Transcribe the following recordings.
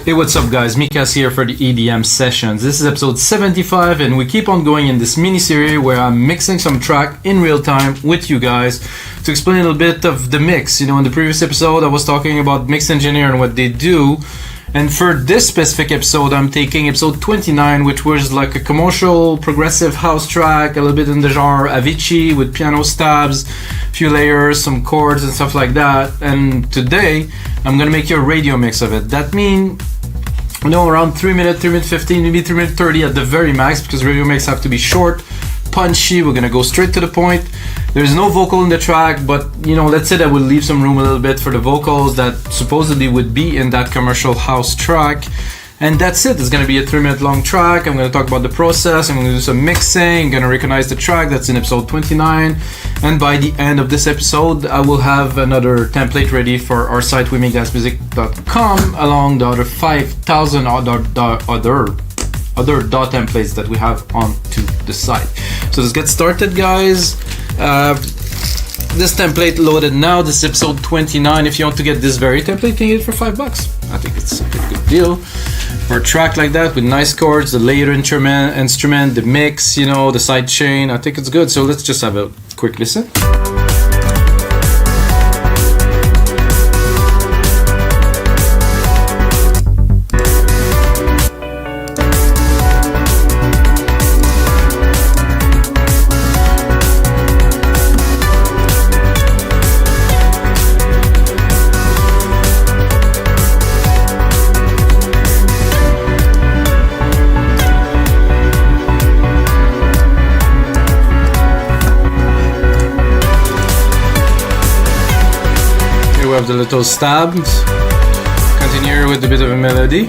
Hey, what's up guys, Mikas here for the EDM Sessions. This is episode 75 and we keep on going in this mini-series where I'm mixing some track in real time with you guys to explain a little bit of the mix. You know, in the previous episode I was talking about mix engineer and what they do, and for this specific episode I'm taking episode 29, which was like a commercial progressive house track, a little bit in the genre Avicii with piano stabs, few layers, some chords and stuff like that. And today I'm gonna make you a radio mix of it. That means, you know, around 3 minutes, 3 minutes 15, maybe 3 minutes 30 at the very max, because radio mix have to be short, punchy. We're gonna go straight to the point. There's no vocal in the track, but you know, let's say that we'll leave some room a little bit for the vocals that supposedly would be in that commercial house track. And that's it. It's gonna be a 3 minute long track. I'm gonna talk about the process. I'm gonna do some mixing. I'm gonna recognize the track that's in episode 29. And by the end of this episode, I will have another template ready for our site, wemakedancemusic.com, along the other 5,000 other DAW templates that we have onto the site. So let's get started, guys. This template loaded now. This is episode 29. If you want to get this very template, you can get it for $5. I think it's a pretty good deal for a track like that with nice chords, the layered instrument, the mix, you know, the sidechain. I think it's good. So let's just have a quick listen. We have the little stabs. Continue with a bit of a melody.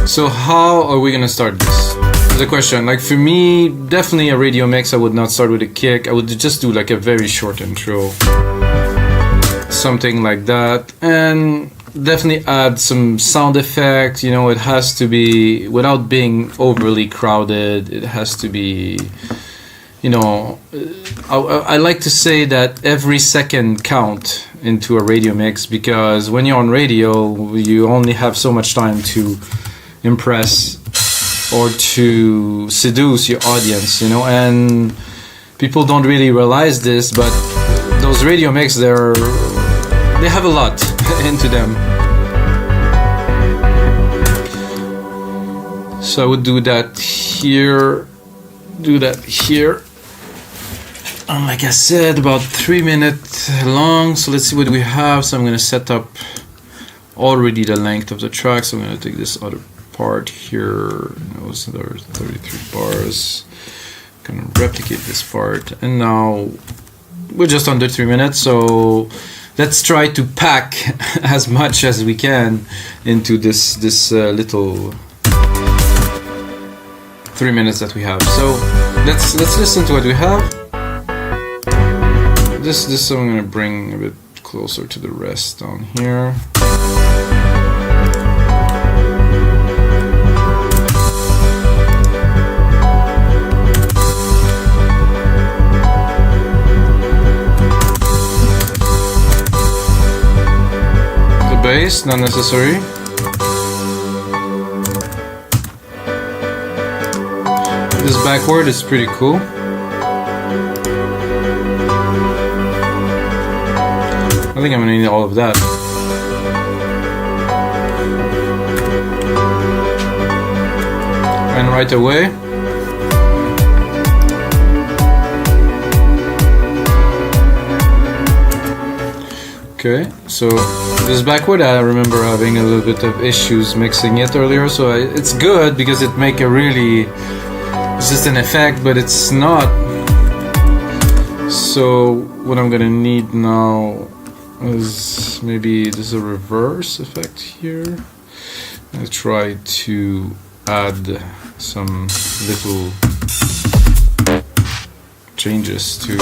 So how are we gonna start this? There's a question. Like for me, definitely a radio mix, I would not start with a kick. I would just do like a very short intro. Something like that. And definitely add some sound effect. You know, it has to be, without being overly crowded, it has to be, you know, I like to say that every second count into a radio mix, because when you're on radio you only have so much time to impress or to seduce your audience, you know, and people don't really realize this, but those radio mix, they have a lot into them. So I would do that here, do that here. Like I said, about 3 minutes long. So let's see what we have. So I'm going to set up already the length of the track. So I'm going to take this other part here. Those are 33 bars. I'm going to replicate this part. And now we're just under 3 minutes. So let's try to pack as much as we can into this little 3 minutes that we have. So let's listen to what we have. This I'm gonna bring a bit closer to the rest down here. The bass, not necessary. This backward is pretty cool. I think I'm gonna need all of that. And right away, okay, so this backward, I remember having a little bit of issues mixing it earlier, so it's good because it make a really, it's just an effect, but it's not. So what I'm gonna need now is maybe there's a reverse effect here. I try to add some little changes to.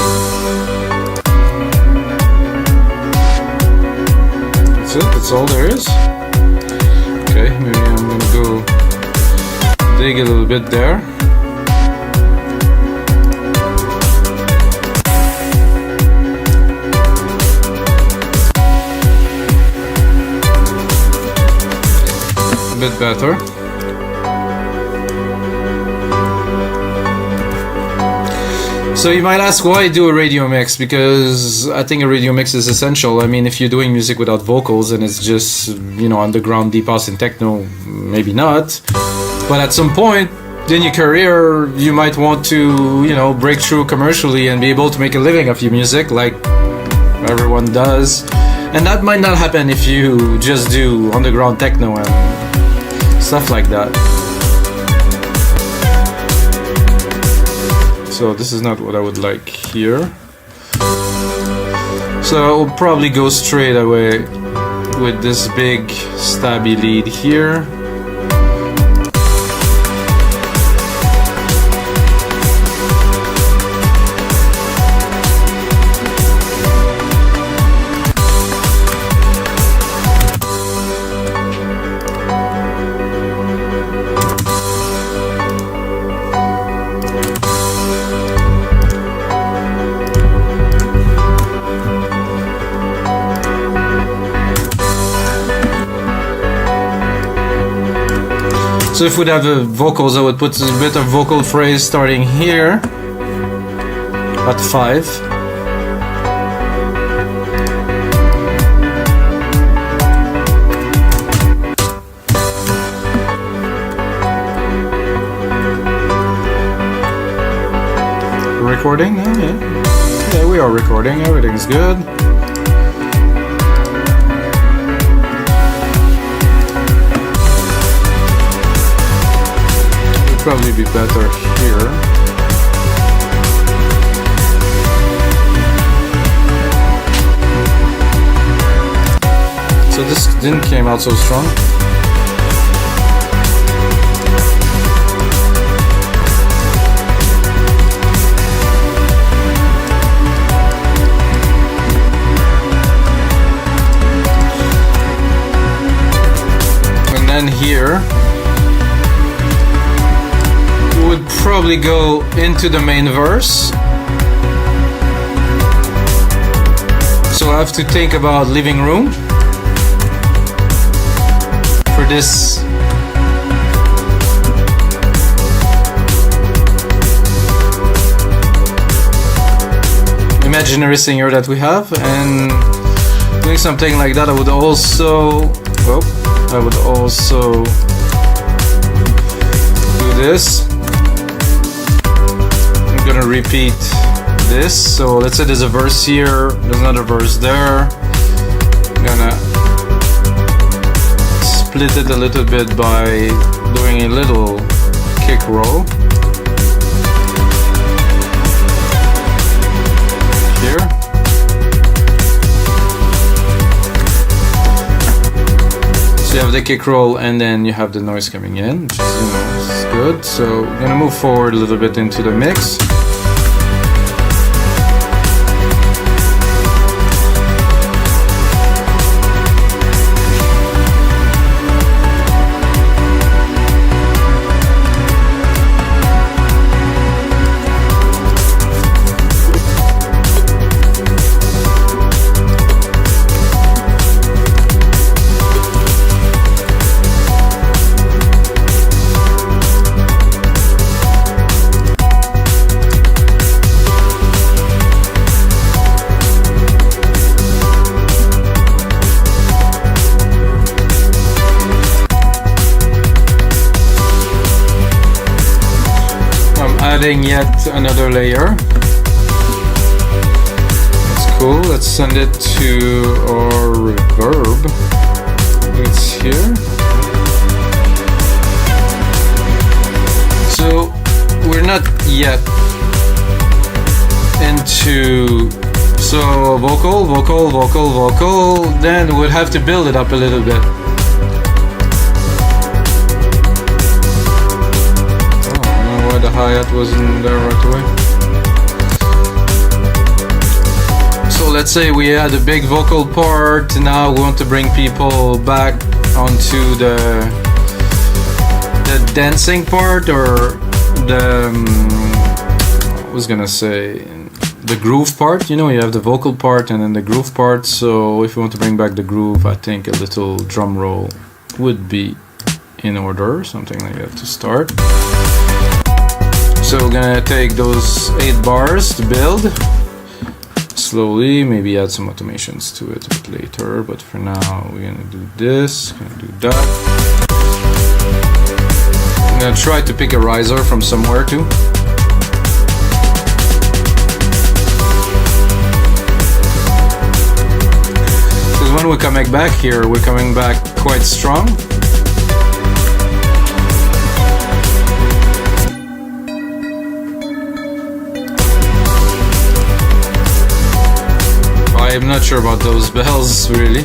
That's it. That's all there is. Okay, maybe I'm gonna go dig a little bit there. bit better. So you might ask why do a radio mix, because I think a radio mix is essential. I mean, if you're doing music without vocals and it's just, you know, underground deep house and techno, maybe not. But at some point in your career, you might want to, you know, break through commercially and be able to make a living off your music like everyone does. And that might not happen if you just do underground techno and stuff like that. So this is not what I would like here. So I will probably go straight away with this big stabby lead here. So if we'd have the vocals, I would put a bit of vocal phrase starting here at 5. Recording? Yeah, we are recording. Everything's good. Probably be better here. So this didn't came out so strong. And then here would probably go into the main verse. So I have to think about living room for this. Imaginary singer that we have, and doing something like that. I would also do this. I'm gonna repeat this. So let's say there's a verse here, there's another verse there. I'm gonna split it a little bit by doing a little kick roll here. So you have the kick roll and then you have the noise coming in, which is, is good. So we're gonna move forward a little bit into the mix. Adding yet another layer. That's cool. Let's send it to our reverb. It's here. So we're not yet into vocal, then we'd have to build it up a little bit. The hi-hat wasn't there right away. So let's say we had a big vocal part, now we want to bring people back onto the dancing part, or the I was gonna say the groove part. You know, you have the vocal part and then the groove part. So if you want to bring back the groove, I think a little drum roll would be in order, something like that to start. So we're gonna take those 8 bars to build slowly, maybe add some automations to it a bit later, but for now we're gonna do this, gonna do that. I'm gonna try to pick a riser from somewhere too. Because when we're coming back here, we're coming back quite strong. I'm not sure about those bells, really.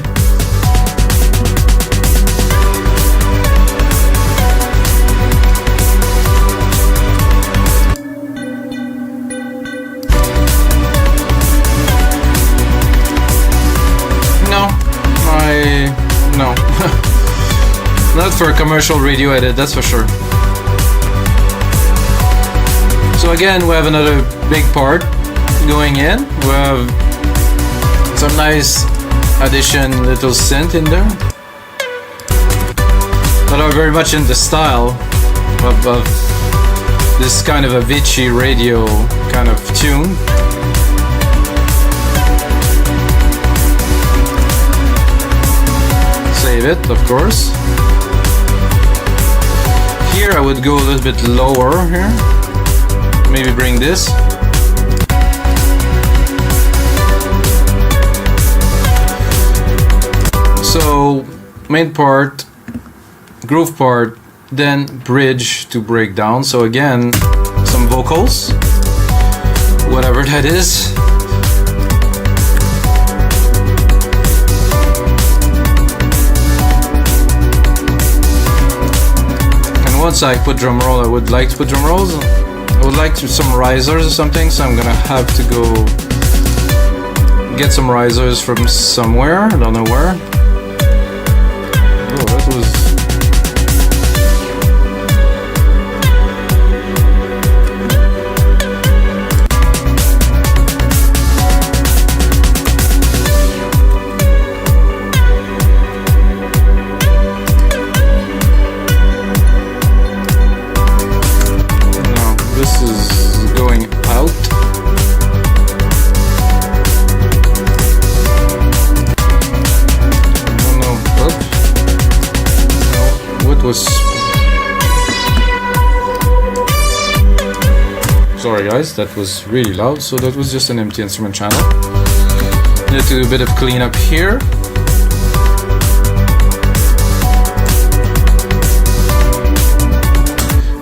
No. Not for a commercial radio edit, that's for sure. So again, we have another big part going in. We have some nice addition little synth in there that are very much in the style of this kind of Avicii radio kind of tune. Save it, of course. Here I would go a little bit lower here. Maybe bring this. So main part, groove part, then bridge to break down. So again, some vocals, whatever that is. And once I put drum roll, I would like to put drum rolls. I would like some risers or something, so I'm gonna have to go get some risers from somewhere, I don't know where. This is going out. I don't know. No, what was... Sorry guys, that was really loud. So that was just an empty instrument channel. Need to do a bit of cleanup here.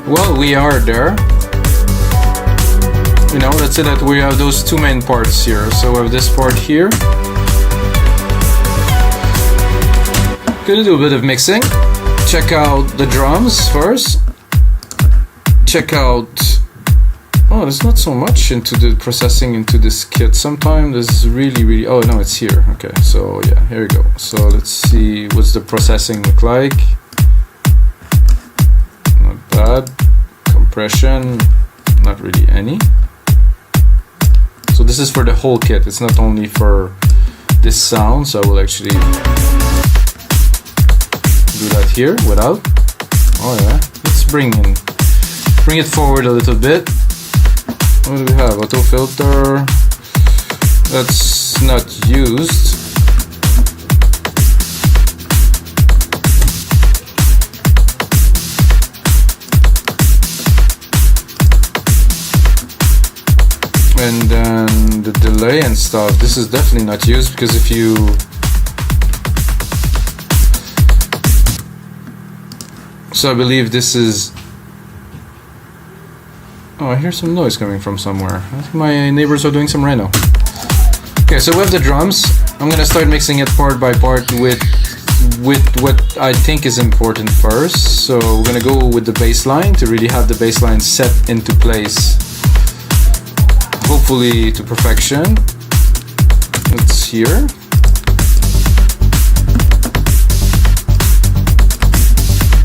Well, we are there. You know, let's say that we have those 2 main parts here. So we have this part here. Gonna do a bit of mixing. Check out the drums first. Check out... Oh, there's not so much into the processing into this kit. Sometimes there's really... Oh, no, it's here. Okay, so yeah, here we go. So let's see what's the processing look like. Not bad. Compression, not really any. So this is for the whole kit, it's not only for this sound, so I will actually do that here without. Oh yeah, let's bring it forward a little bit. What do we have? Auto filter, that's not used. And then the delay and stuff, this is definitely not used, because if you so I believe this is... Oh, I hear some noise coming from somewhere. I think my neighbors are doing some reno. Okay, so we have the drums. I'm gonna start mixing it part by part with what I think is important first. So we're gonna go with the bass line to really have the bass line set into place, hopefully to perfection. It's here.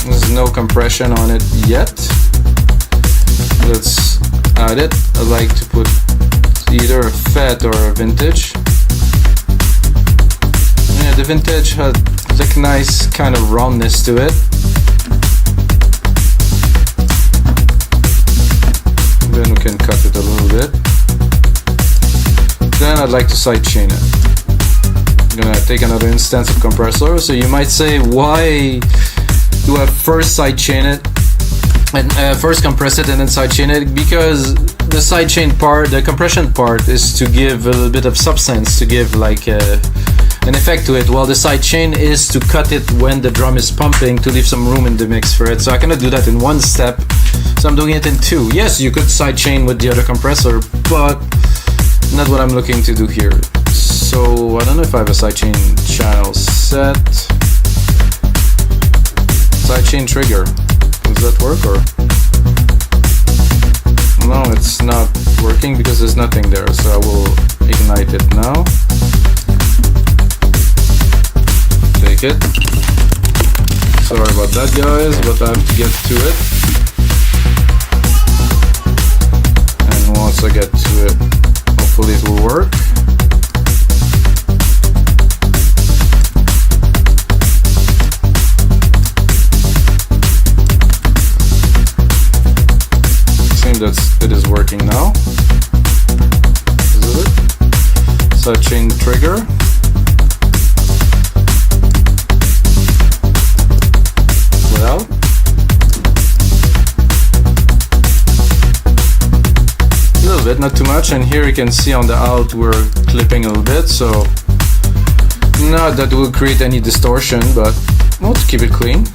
There's no compression on it yet. Let's add it. I like to put either a FET or a vintage. Yeah, the vintage had like nice kind of roundness to it. can cut it a little bit. Then I'd like to sidechain it. I'm gonna take another instance of compressor. So you might say, why do I first sidechain it and first compress it and then sidechain it? Because the sidechain part, the compression part, is to give a little bit of substance, to give like an effect to it, while the sidechain is to cut it when the drum is pumping, to leave some room in the mix for it. So I cannot do that in one step, so I'm doing it in two. Yes, you could sidechain with the other compressor, but not what I'm looking to do here. So I don't know if I have a sidechain channel set. Sidechain trigger. Does that work, or? No, it's not working because there's nothing there, so I will ignite it now. Take it. Sorry about that, guys, but I have to get to it. And once I get to it, hopefully it will work. It is working now. Is it? Sidechain trigger. Without. A little bit, not too much. And here you can see on the out we're clipping a little bit, so not that will create any distortion, but we'll keep it clean.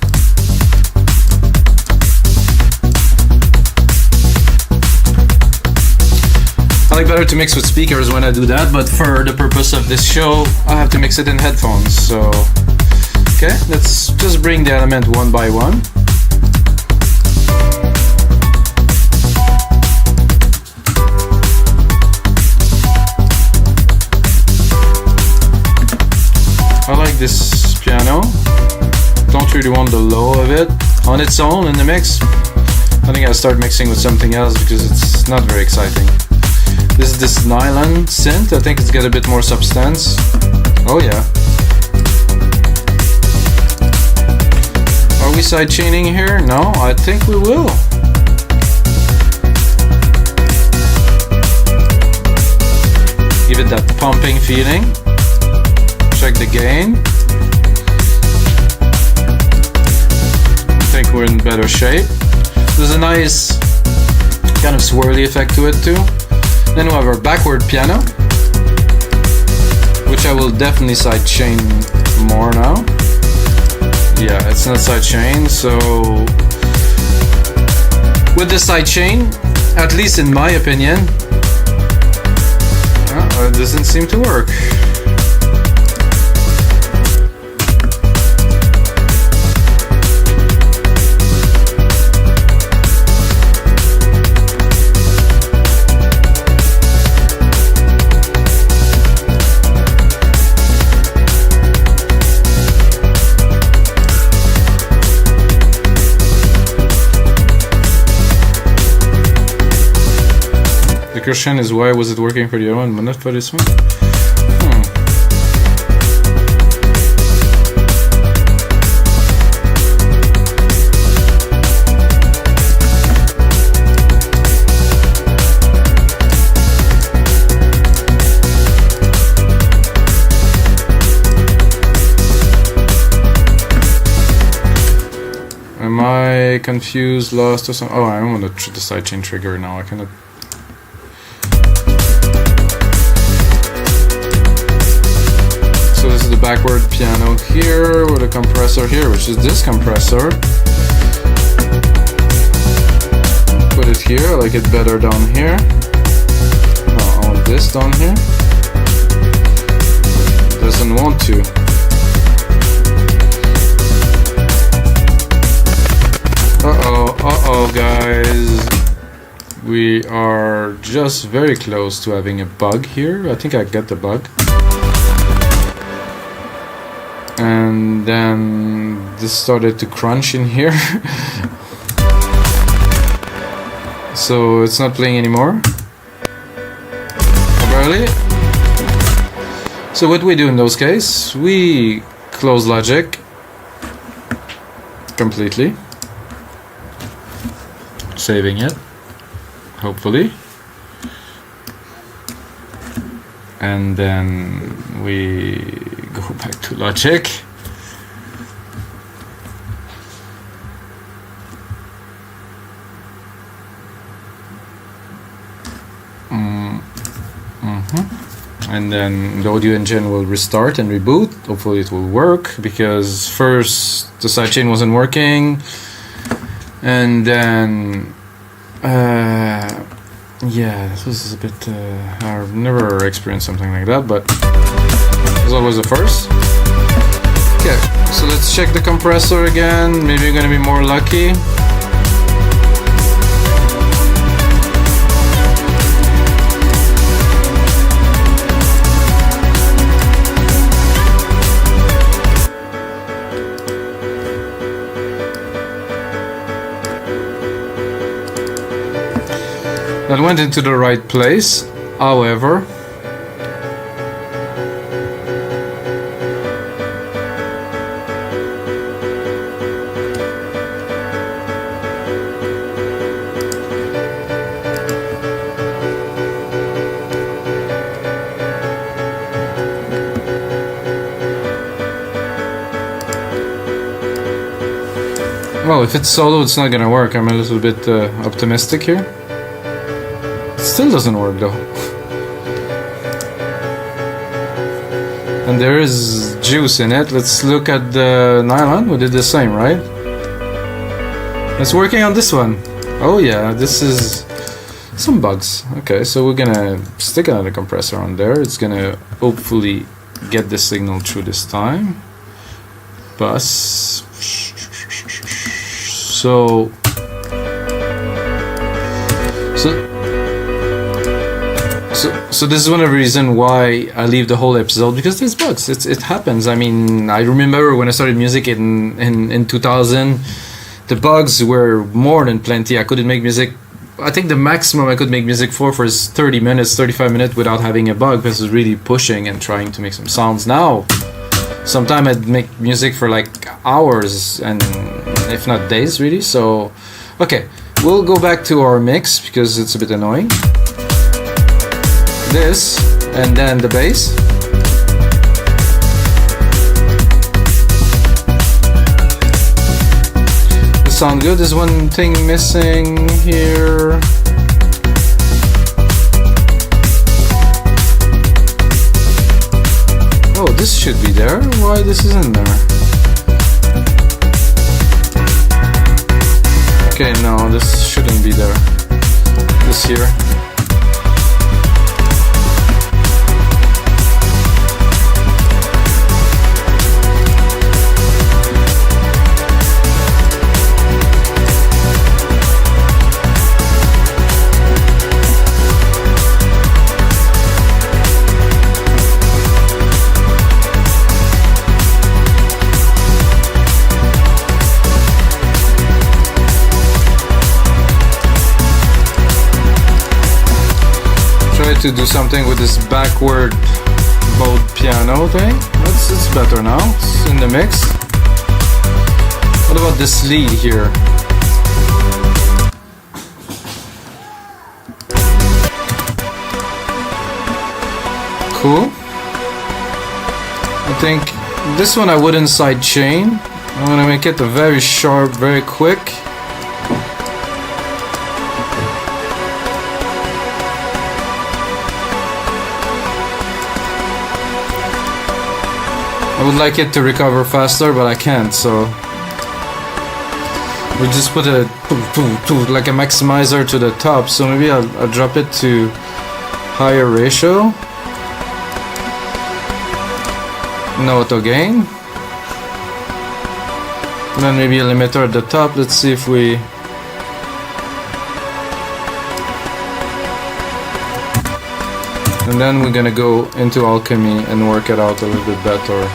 I like better to mix with speakers when I do that, but for the purpose of this show, I have to mix it in headphones. So, okay, let's just bring the element one by one. I like this piano. Don't really want the low of it on its own in the mix. I think I'll start mixing with something else because it's not very exciting. This is this nylon synth. I think it's got a bit more substance. Oh yeah. Are we sidechaining here? No, I think we will. Give it that pumping feeling. Check the gain. I think we're in better shape. There's a nice kind of swirly effect to it too. Then we have our backward piano, which I will definitely sidechain more now. Yeah, it's not sidechain, so with the sidechain, at least in my opinion, it doesn't seem to work. The question is, why was it working for the other one but not for this one? Am I confused, lost, or something? Oh, I'm on the sidechain trigger now. I cannot. So this is the backward piano here with a compressor here, which is this compressor. Put it here. I like it better down here. Oh, I want this down here. It doesn't want to. Uh-oh, guys. We are just very close to having a bug here. I think I got the bug. And then this started to crunch in here. So it's not playing anymore. Barely. So what we do in those cases, we close Logic completely. Saving it, hopefully. and then we go back to Logic. And then the audio engine will restart and reboot. Hopefully it will work, because first the sidechain wasn't working, and then yeah, this was a bit I've never experienced something like that, but it was always the first. Okay, so let's check the compressor again. Maybe you're gonna be more lucky. That went into the right place, however. Well, if it's solo, it's not gonna work. I'm a little bit optimistic here. Still doesn't work though. And there is juice in it. Let's look at the nylon. We did the same, right? It's working on this one. Oh yeah, this is some bugs. Okay, so we're gonna stick another compressor on there. It's gonna hopefully get the signal through this time. Bus. So this is one of the reasons why I leave the whole episode, because there's bugs. It happens. I mean, I remember when I started music in 2000, the bugs were more than plenty. I couldn't make music. I think the maximum I could make music for is 30 minutes, 35 minutes without having a bug, because I was really pushing and trying to make some sounds. Now, sometimes I'd make music for like hours, and if not days, really. So, okay, we'll go back to our mix because it's a bit annoying. This, and then the bass. This sounds good. There's one thing missing here. Oh, this should be there. Why this isn't there? Okay, no, this shouldn't be there. This here. To do something with this backward mode piano thing. It's better now. It's in the mix. What about this lead here? Cool. I think this one I wouldn't sidechain. I'm gonna make it a very sharp, very quick. I would like it to recover faster, but I can't, so we just put a like a maximizer to the top, so maybe I'll drop it to higher ratio. No auto gain. And then maybe a limiter at the top. Let's see if we... And then we're gonna go into Alchemy and work it out a little bit better.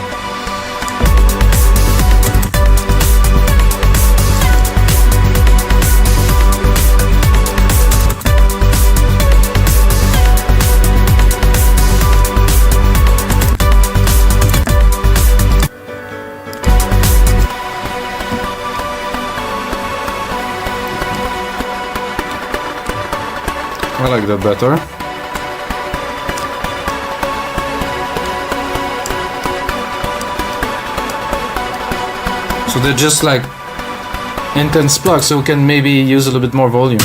I like that better. So they're just like intense plugs, so we can maybe use a little bit more volume.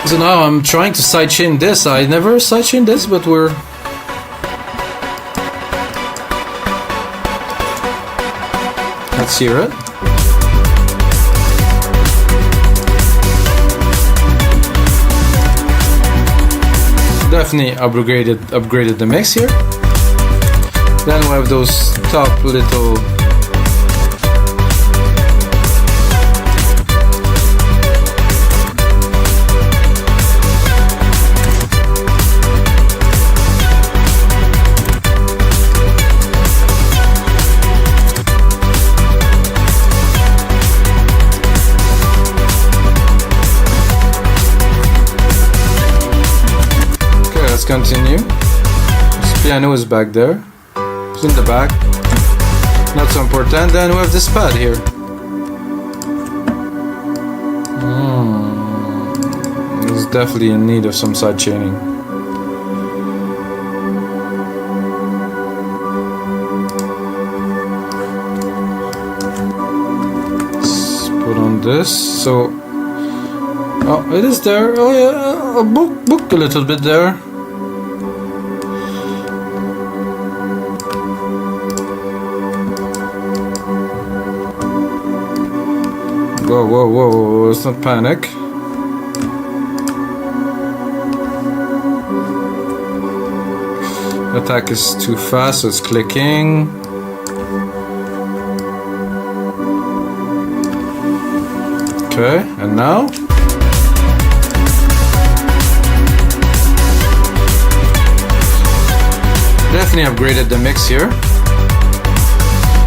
So now I'm trying to sidechain this. I never sidechained this, but we're... Let's hear it. Definitely upgraded the mix here. Then we have those top little... Continue. This piano is back there. It's in the back. Not so important. Then we have this pad here. It's definitely in need of some side chaining. Let's put on this. So, oh, it is there. Oh yeah, book a little bit there. Whoa, whoa, whoa, let's not panic. Attack is too fast, so it's clicking. Okay, and now? Definitely upgraded the mix here.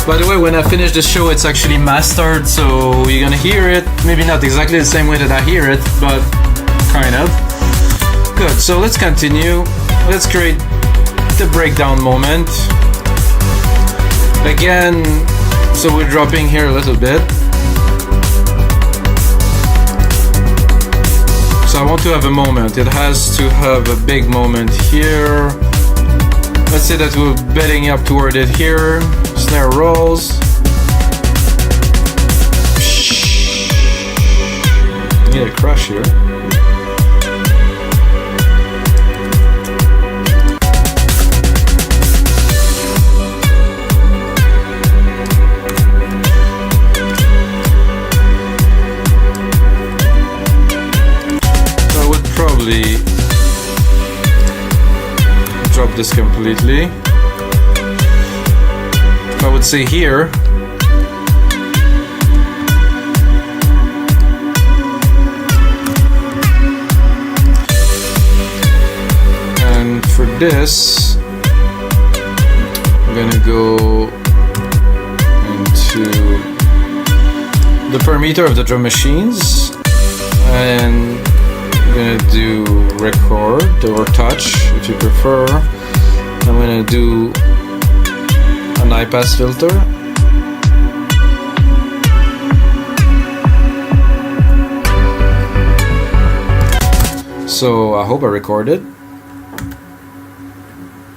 By the way, when I finish the show, it's actually mastered, so you're gonna hear it. Maybe not exactly the same way that I hear it, but kind of. Good, so let's continue. Let's create the breakdown moment. Again, so we're dropping here a little bit. So I want to have a moment. It has to have a big moment here. Let's say that we're betting up toward it here. Snare rolls. Need a crush here. So I would probably drop this completely. I would say here. And for this, I'm gonna go into the parameter of the drum machines, and I'm gonna do record or touch if you prefer. I'm gonna do an high pass filter. So I hope I recorded.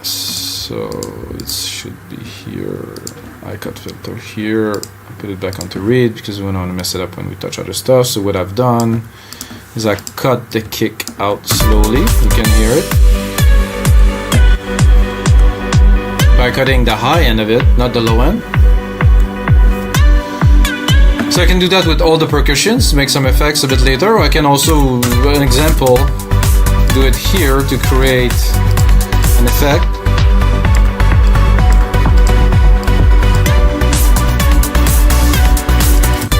So it should be here. I cut filter here. I put it back onto read because we don't want to mess it up when we touch other stuff. So what I've done is I cut the kick out slowly. You can hear it. By cutting the high end of it, not the low end. So I can do that with all the percussions, make some effects a bit later, or I can also, an example, do it here to create an effect.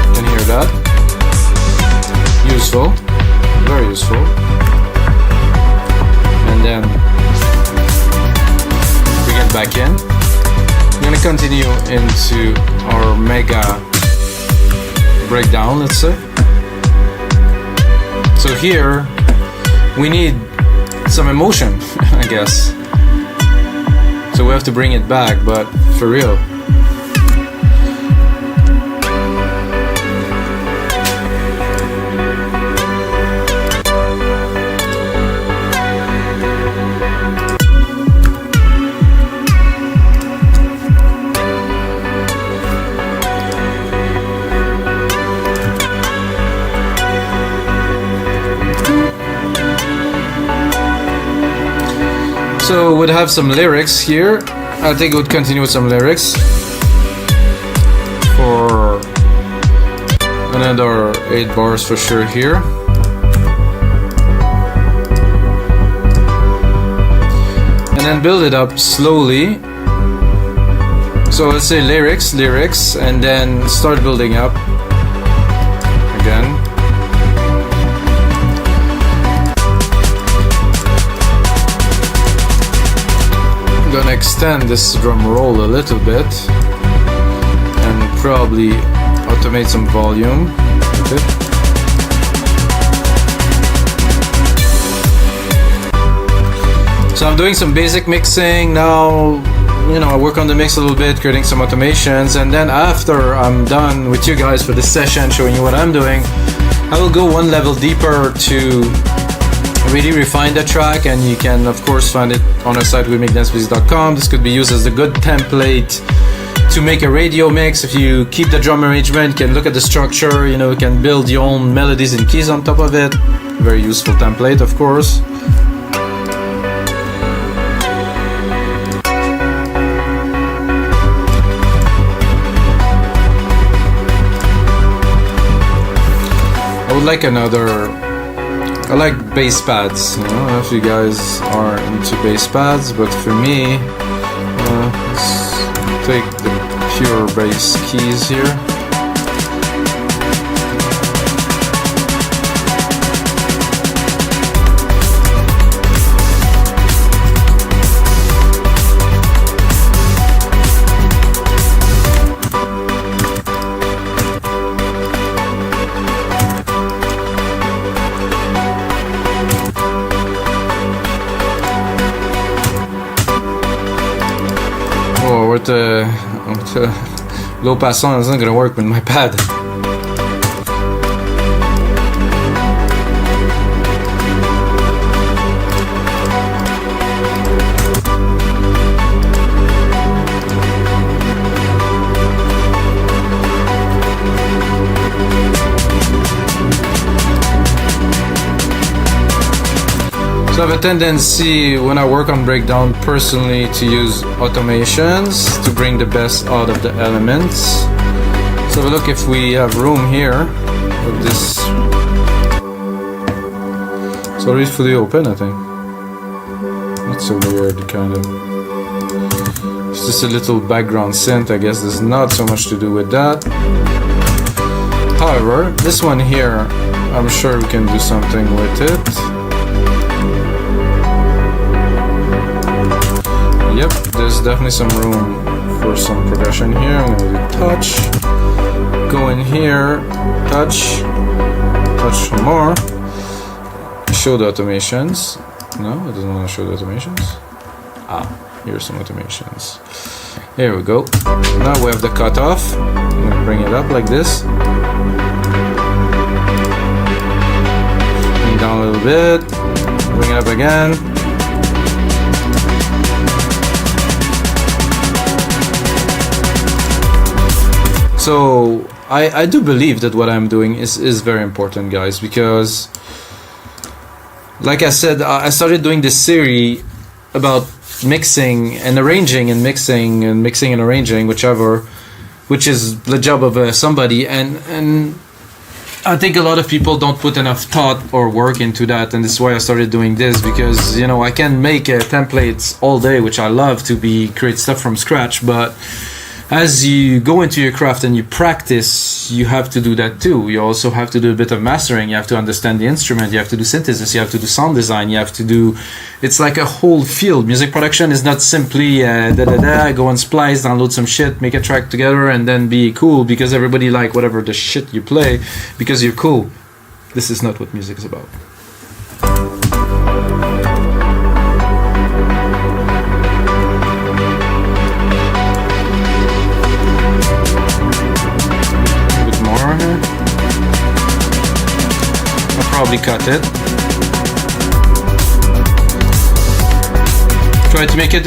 You can hear that. Useful, very useful. And then bring it back in. I'm gonna continue into our mega breakdown, let's say. So here we need some emotion, I guess. So we have to bring it back, but for real. So we'd have some lyrics here. I think we'd continue with some lyrics for another 8 bars for sure here. And then build it up slowly. So let's say lyrics, and then start building up again. Gonna extend this drum roll a little bit and probably automate some volume with it. So I'm doing some basic mixing now. You know, I work on the mix a little bit, creating some automations, and then after I'm done with you guys for this session, showing you what I'm doing, I will go one level deeper to really refine the track, and you can of course find it on our site wemakedancemusic.com. This could be used as a good template to make a radio mix. If you keep the drum arrangement, you can look at the structure, you know, you can build your own melodies and keys on top of it. Very useful template, of course. I would like another. I like bass pads, you know, I don't know if you guys are into bass pads, but for me, let's take the pure bass keys here. With the low pass on, it's not gonna work with my pad. So I have a tendency when I work on breakdown personally to use automations to bring the best out of the elements. So look, if we have room here with this, it's already fully open, I think. That's so weird, kind of. It's just a little background synth, I guess. There's not so much to do with that. However, this one here, I'm sure we can do something with it. Yep, there's definitely some room for some progression here. I'm gonna do touch, go in here, touch, touch some more, show the automations. No, it doesn't want to show the automations. Ah, here's some automations. Here we go. Now we have the cutoff. I'm gonna bring it up like this. Bring it down a little bit, bring it up again. So I do believe that what I'm doing is very important, guys, because like I said, I started doing this series about mixing and arranging and mixing and mixing and arranging, whichever, which is the job of somebody, and I think a lot of people don't put enough thought or work into that, and this is why I started doing this, because you know I can make templates all day, which I love to create stuff from scratch, but as you go into your craft and you practice, you have to do that too. You also have to do a bit of mastering. You have to understand the instrument. You have to do synthesis. You have to do sound design. You have to do... It's like a whole field. Music production is not simply go and splice, download some shit, make a track together, and then be cool because everybody like whatever the shit you play because you're cool. This is not what music is about. Probably cut it. Try to make it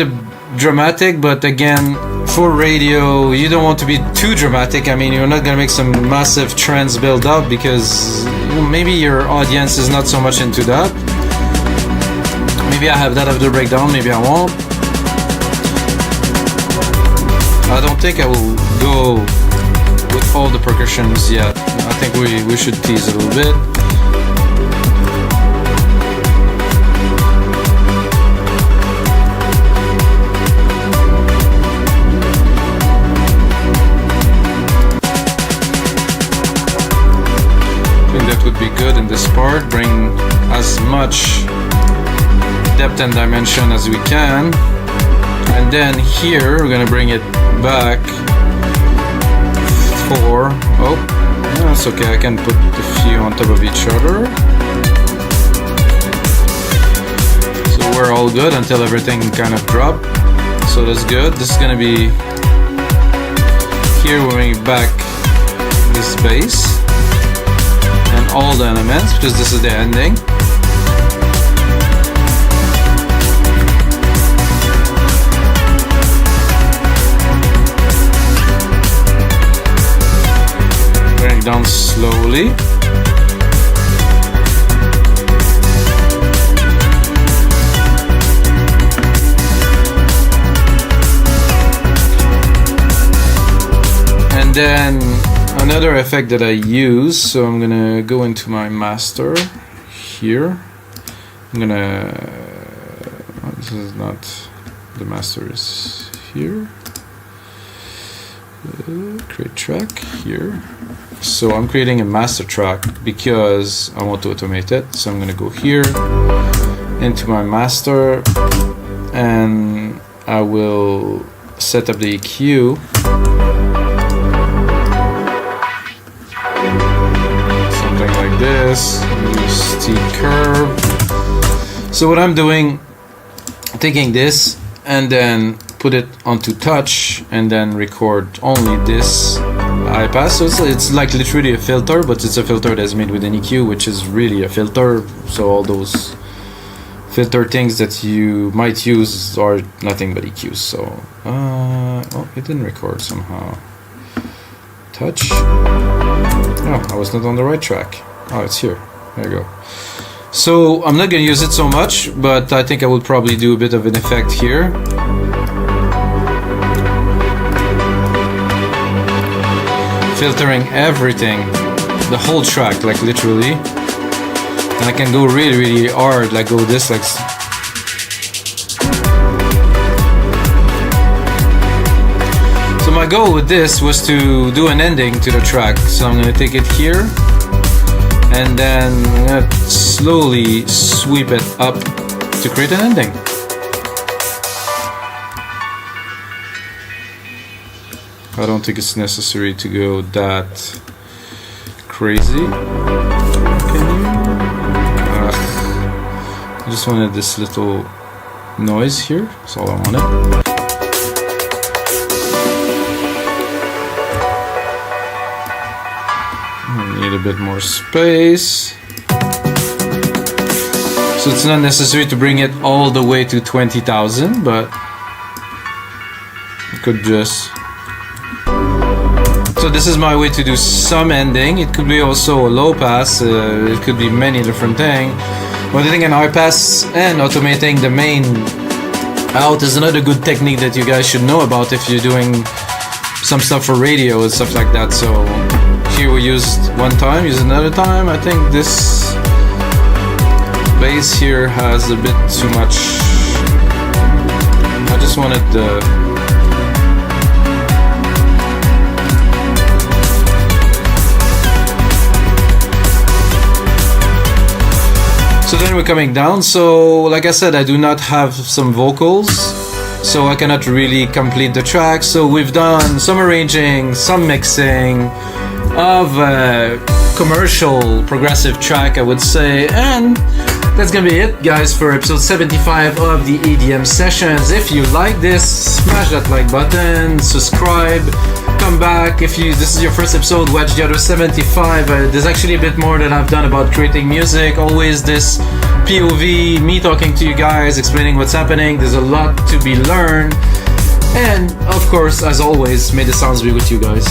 dramatic, but again, for radio, you don't want to be too dramatic. I mean, you're not gonna make some massive trends build up because you know, maybe your audience is not so much into that. Maybe I have that after breakdown, maybe I won't. I don't think I will go with all the percussions yet. I think we should tease a little bit. Would be good in this part. Bring as much depth and dimension as we can, and then here we're gonna bring it back for that's okay, I can put a few on top of each other, so we're all good until everything kind of drop. So that's good. This is gonna be here. We're bringing back this bass and all the elements because this is the ending. Bring it down slowly. And then another effect that I use, so I'm gonna go into my master here. I'm gonna, this is not, the master is here. Create track here. So I'm creating a master track because I want to automate it. So I'm gonna go here into my master and I will set up the EQ. This steep curve. So what I'm doing, taking this and then put it onto touch and then record only this high pass. So it's like literally a filter, but it's a filter that's made with an EQ, which is really a filter. So all those filter things that you might use are nothing but EQs. So oh, it didn't record somehow. Touch. No, I was not on the right track. Oh, it's here. There you go. So I'm not going to use it so much, but I think I will probably do a bit of an effect here. Filtering everything, the whole track, like literally. And I can go really, really hard, like go this, like. So my goal with this was to do an ending to the track. So I'm going to take it here. And then I'm gonna slowly sweep it up to create an ending. I don't think it's necessary to go that crazy. I just wanted this little noise here. That's all I wanted. Need a bit more space. So it's not necessary to bring it all the way to 20,000, but you could just... So this is my way to do some ending. It could be also a low pass, it could be many different things. Auditing an high pass and automating the main out is another good technique that you guys should know about if you're doing some stuff for radio and stuff like that. So here we used one time, use another time. I think this bass here has a bit too much. I just wanted the so then we're coming down. So like I said, I do not have some vocals, so I cannot really complete the track. So we've done some arranging, some mixing of a commercial progressive track, I would say. And that's gonna be it, guys, for episode 75 of the EDM sessions. If you like this, smash that like button, subscribe, come back. If this is your first episode, watch the other 75. There's actually a bit more that I've done about creating music. Always this POV, me talking to you guys, explaining what's happening. There's a lot to be learned. And of course, as always, may the sounds be with you guys.